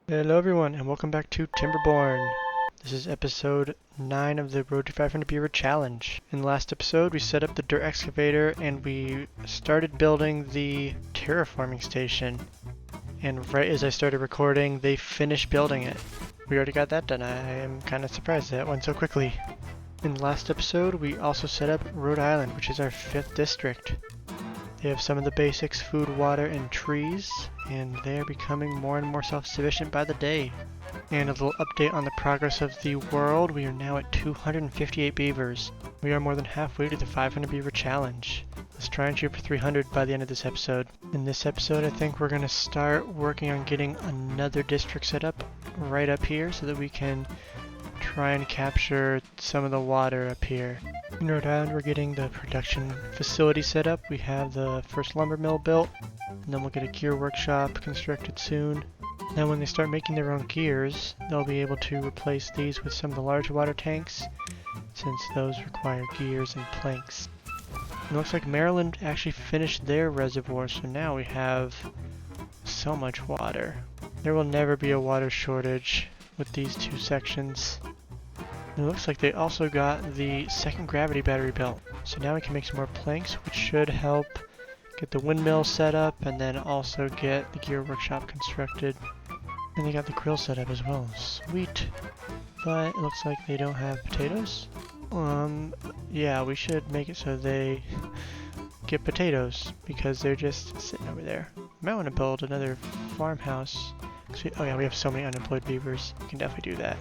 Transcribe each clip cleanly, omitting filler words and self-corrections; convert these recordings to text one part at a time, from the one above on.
Hello everyone and welcome back to Timberborn. This is episode 9 of the Road to 500 Beaver Challenge. In the last episode we set up the dirt excavator and we started building the terraforming station. And right as I started recording, they finished building it. We already got that done. I am kind of surprised that went so quickly. In the last episode we also set up Rhode Island, which is our 5th district. They have some of the basics: food, water, and trees, and they are becoming more and more self-sufficient by the day. And a little update on the progress of the world: we are now at 258 beavers. We are more than halfway to the 500 beaver challenge. Let's try and shoot for 300 by the end of this episode. In this episode I think we're going to start working on getting another district set up right up here so that we can try and capture some of the water up here. In Rhode Island we're getting the production facility set up. We have the first lumber mill built, and then we'll get a gear workshop constructed soon. Then when they start making their own gears, they'll be able to replace these with some of the large water tanks, since those require gears and planks. It looks like Maryland actually finished their reservoir, so now we have so much water. There will never be a water shortage with these two sections. And it looks like they also got the second gravity battery built. So now we can make some more planks, which should help get the windmill set up and then also get the gear workshop constructed. And they got the grill set up as well. Sweet. But it looks like they don't have potatoes. Yeah, we should make it so they get potatoes because they're just sitting over there. Might want to build another farmhouse. Oh yeah, we have so many unemployed beavers. We can definitely do that.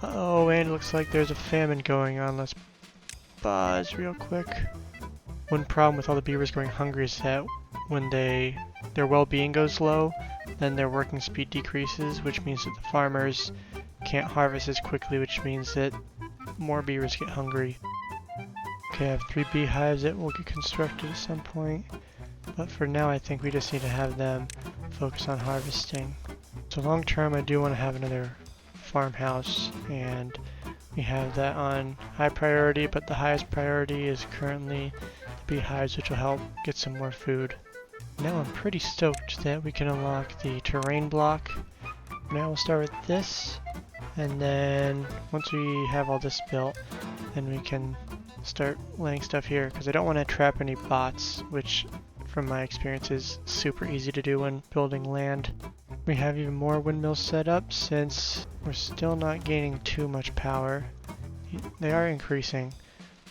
Oh, and it looks like there's a famine going on. Let's pause real quick. One problem with all the beavers going hungry is that when their well-being goes low, then their working speed decreases, which means that the farmers can't harvest as quickly, which means that more beavers get hungry. Okay, I have 3 beehives that will get constructed at some point, but for now I think we just need to have them focus on harvesting. So long term I do want to have another farmhouse, and we have that on high priority, but the highest priority is currently the beehives, which will help get some more food. Now I'm pretty stoked that we can unlock the terrain block. Now we'll start with this, and then once we have all this built, then we can start laying stuff here, because I don't want to trap any bots, which from my experience is super easy to do when building land. We have even more windmills set up since we're still not gaining too much power. They are increasing,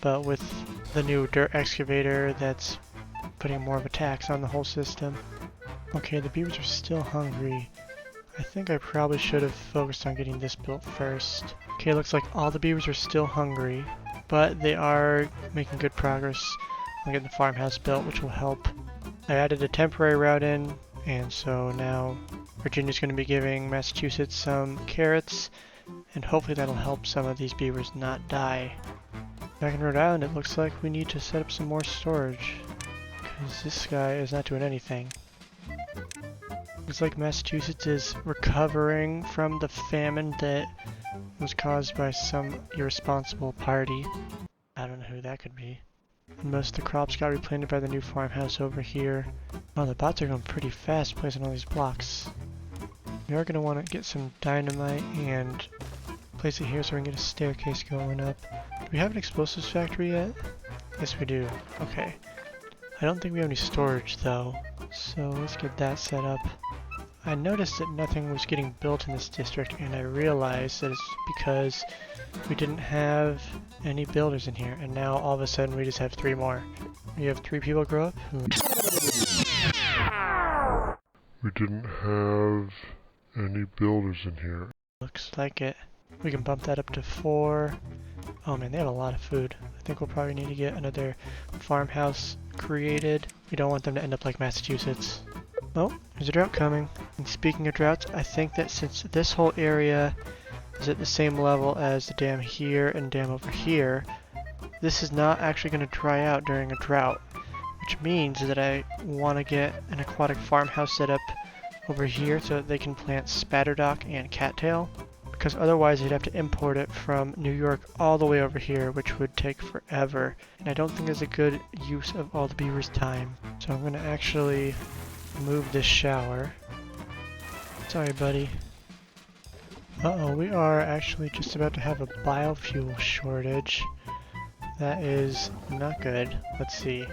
but with the new dirt excavator that's putting more of a tax on the whole system. Okay, the beavers are still hungry. I think I probably should have focused on getting this built first. Okay, looks like all the beavers are still hungry, but they are making good progress on getting the farmhouse built, which will help. I added a temporary route in, and so now Virginia's going to be giving Massachusetts some carrots, and hopefully that'll help some of these beavers not die. Back in Rhode Island it looks like we need to set up some more storage, because this guy is not doing anything. Looks like Massachusetts is recovering from the famine that was caused by some irresponsible party. I don't know who that could be. And most of the crops got replanted by the new farmhouse over here. Oh, the bots are going pretty fast placing all these blocks. We are going to want to get some dynamite and place it here so we can get a staircase going up. Do we have an explosives factory yet? Yes, we do. Okay. I don't think we have any storage though, so let's get that set up. I noticed that nothing was getting built in this district, and I realized that it's because we didn't have any builders in here, and now all of a sudden we just have 3 more. We have 3 people grow up? We didn't have any builders in here. Looks like it. We can bump that up to 4. Oh man, they have a lot of food. I think we'll probably need to get another farmhouse created. We don't want them to end up like Massachusetts. Oh, there's a drought coming. And speaking of droughts, I think that since this whole area is at the same level as the dam here and dam over here, this is not actually going to dry out during a drought, which means that I want to get an aquatic farmhouse set up over here so that they can plant spatterdock and cattail, because otherwise they'd have to import it from New York all the way over here, which would take forever, and I don't think it's a good use of all the beavers' time. So I'm going to actually move this shower Sorry, buddy. Uh-oh, we are actually just about to have a biofuel shortage. That is not good. Let's see.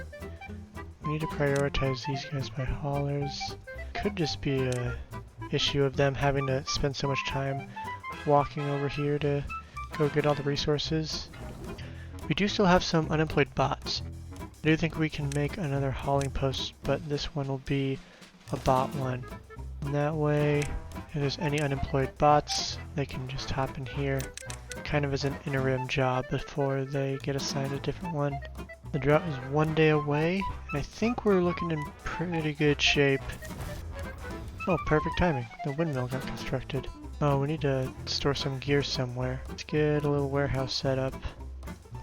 We need to prioritize these guys by haulers. Could just be a issue of them having to spend so much time walking over here to go get all the resources. We do still have some unemployed bots. I do think we can make another hauling post, but this one will be a bot one. And that way, if there's any unemployed bots, they can just hop in here, kind of as an interim job before they get assigned a different one. The drought is 1 day away, and I think we're looking in pretty good shape. Oh, perfect timing. The windmill got constructed. Oh, we need to store some gear somewhere. Let's get a little warehouse set up.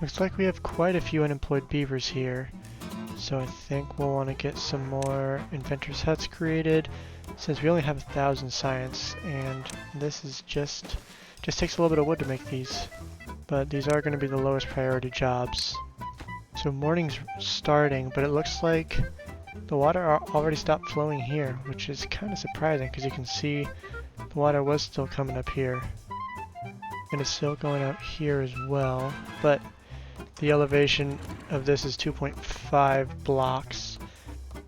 Looks like we have quite a few unemployed beavers here, so I think we'll want to get some more inventor's huts created, since we only have 1,000 science, and this is just takes a little bit of wood to make these. But these are going to be the lowest priority jobs. So morning's starting, but it looks like the water already stopped flowing here, which is kind of surprising because you can see the water was still coming up here. And it's still going out here as well, but the elevation of this is 2.5 blocks.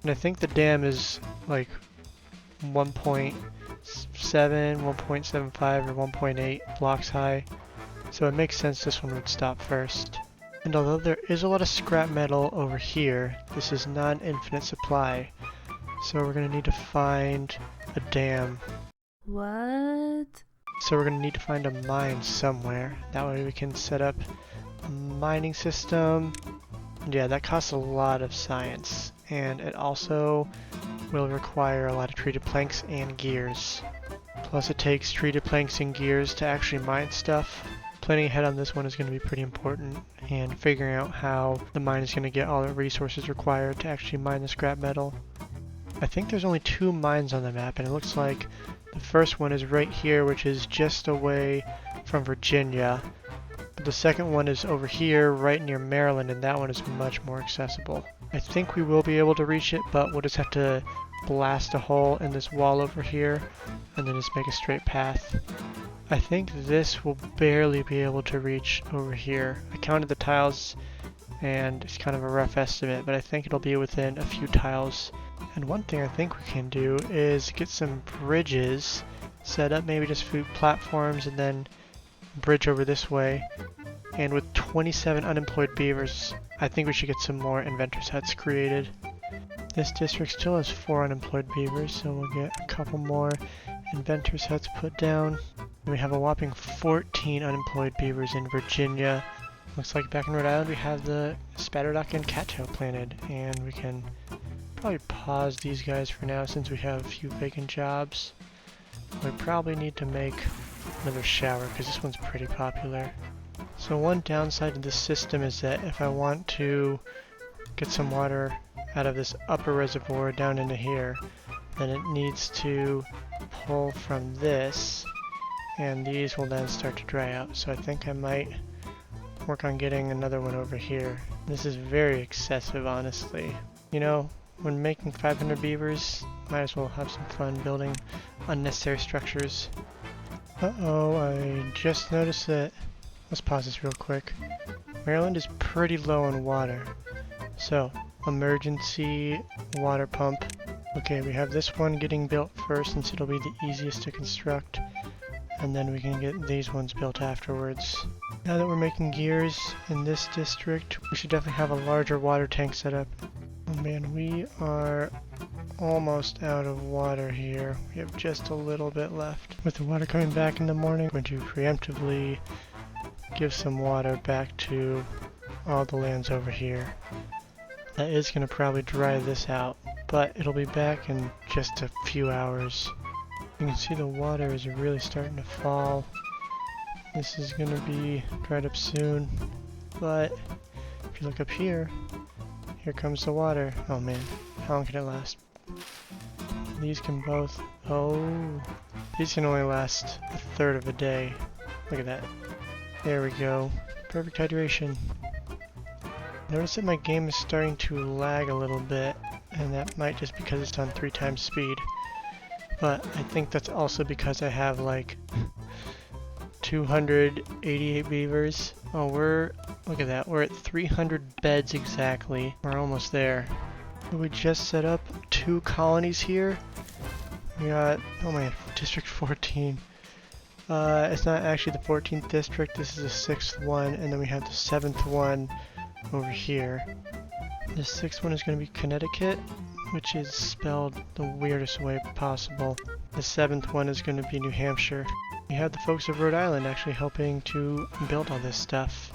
And I think the dam is like 1.7, 1.75, or 1.8 blocks high. So it makes sense this one would stop first. And although there is a lot of scrap metal over here, this is not an infinite supply. So we're going to need to find a dam. What? So we're going to need to find a mine somewhere. That way we can set up a mining system. And yeah, that costs a lot of science. And it also will require a lot of treated planks and gears. Plus it takes treated planks and gears to actually mine stuff. Planning ahead on this one is going to be pretty important, and figuring out how the mine is going to get all the resources required to actually mine the scrap metal. I think there's only 2 mines on the map, and it looks like the first one is right here, which is just away from Virginia. But the second one is over here, right near Maryland, and that one is much more accessible. I think we will be able to reach it, but we'll just have to blast a hole in this wall over here, and then just make a straight path. I think this will barely be able to reach over here. I counted the tiles, and it's kind of a rough estimate, but I think it'll be within a few tiles. And one thing I think we can do is get some bridges set up, maybe just food platforms, and then bridge over this way. And with 27 unemployed beavers, I think we should get some more inventor's huts created. This district still has 4 unemployed beavers, so we'll get a couple more inventor's huts put down. And we have a whopping 14 unemployed beavers in Virginia. Looks like back in Rhode Island we have the spatterdock and cattail planted, and we can probably pause these guys for now since we have a few vacant jobs. We probably need to make another shower because this one's pretty popular. So one downside to this system is that if I want to get some water out of this upper reservoir down into here, then it needs to pull from this, and these will then start to dry out. So I think I might work on getting another one over here. This is very excessive, honestly. You know, when making 500 beavers, might as well have some fun building unnecessary structures. Uh-oh, I just noticed that. Let's pause this real quick. Maryland is pretty low on water. So, emergency water pump. Okay, we have this one getting built first since it'll be the easiest to construct, and then we can get these ones built afterwards. Now that we're making gears in this district, we should definitely have a larger water tank set up. Oh man, we are almost out of water here. We have just a little bit left. With the water coming back in the morning, I'm going to preemptively give some water back to all the lands over here. That is going to probably dry this out, but it'll be back in just a few hours. You can see the water is really starting to fall. This is going to be dried up soon, but if you look up here, here comes the water. Oh man, how long can it last? These can both, these can only last a third of a day. Look at that. There we go. Perfect hydration. Notice that my game is starting to lag a little bit, and that might just because it's on 3 times speed. But I think that's also because I have like 288 beavers. Oh, look at that, we're at 300 beds exactly. We're almost there. We just set up 2 colonies here. We got, oh man, District 14. It's not actually the 14th district, this is the 6th one, and then we have the 7th one over here. The 6th one is going to be Connecticut, which is spelled the weirdest way possible. The 7th one is going to be New Hampshire. We have the folks of Rhode Island actually helping to build all this stuff.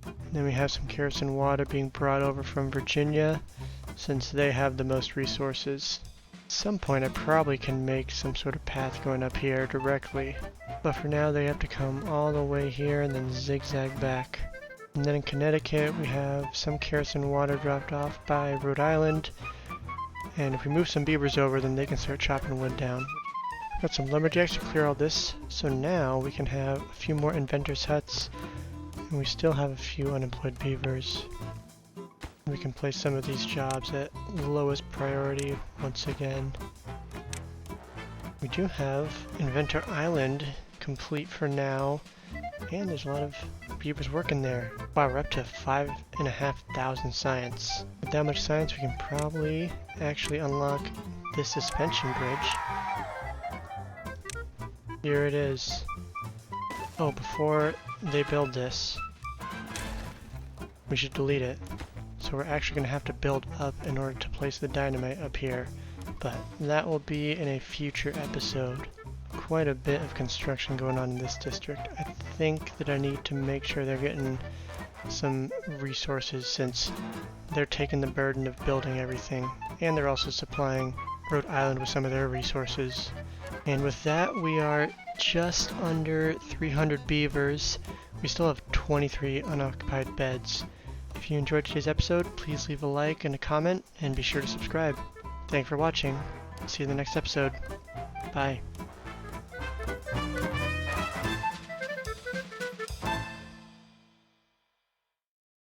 And then we have some kerosene water being brought over from Virginia, since they have the most resources. At some point I probably can make some sort of path going up here directly, but for now they have to come all the way here and then zigzag back. And then in Connecticut we have some kerosene water dropped off by Rhode Island, and if we move some beavers over then they can start chopping wood down. Got some lumberjacks to clear all this, so now we can have a few more inventors' huts, and we still have a few unemployed beavers. We can place some of these jobs at lowest priority once again. We do have Inventor Island complete for now, and there's a lot of beavers working there. Wow, we're up to 5,500 science. With that much science, we can probably actually unlock this suspension bridge. Here it is. Oh, before they build this, we should delete it. So we're actually going to have to build up in order to place the dynamite up here, but that will be in a future episode. Quite a bit of construction going on in this district. I think that I need to make sure they're getting some resources since they're taking the burden of building everything, and they're also supplying Rhode Island with some of their resources. And with that, we are just under 300 beavers. We still have 23 unoccupied beds. If you enjoyed today's episode, please leave a like and a comment, and be sure to subscribe. Thanks for watching. See you in the next episode. Bye.